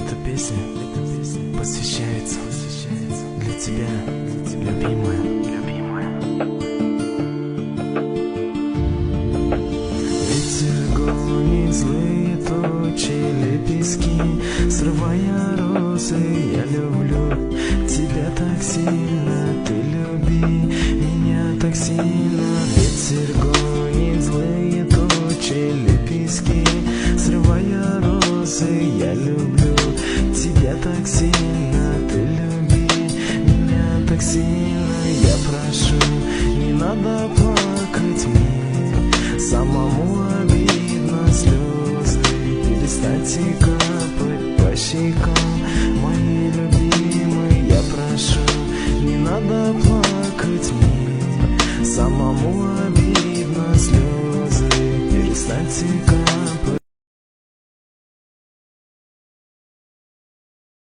Эта песня посвящается для тебя, любимая. Ветер гонит злые тучи, лепестки, срывая розы. Я люблю тебя так сильно, ты люби меня так сильно. Ветер гонит злые тучи, лепестки, срывая розы. Я люблю тебя так сильно, ты люби меня так сильно. Я прошу, не надо плакать мне, самому обидно, слезы перестаньте капать по щекам, мои любимые. Я прошу, не надо плакать мне, самому обидно, слезы перестаньте капать.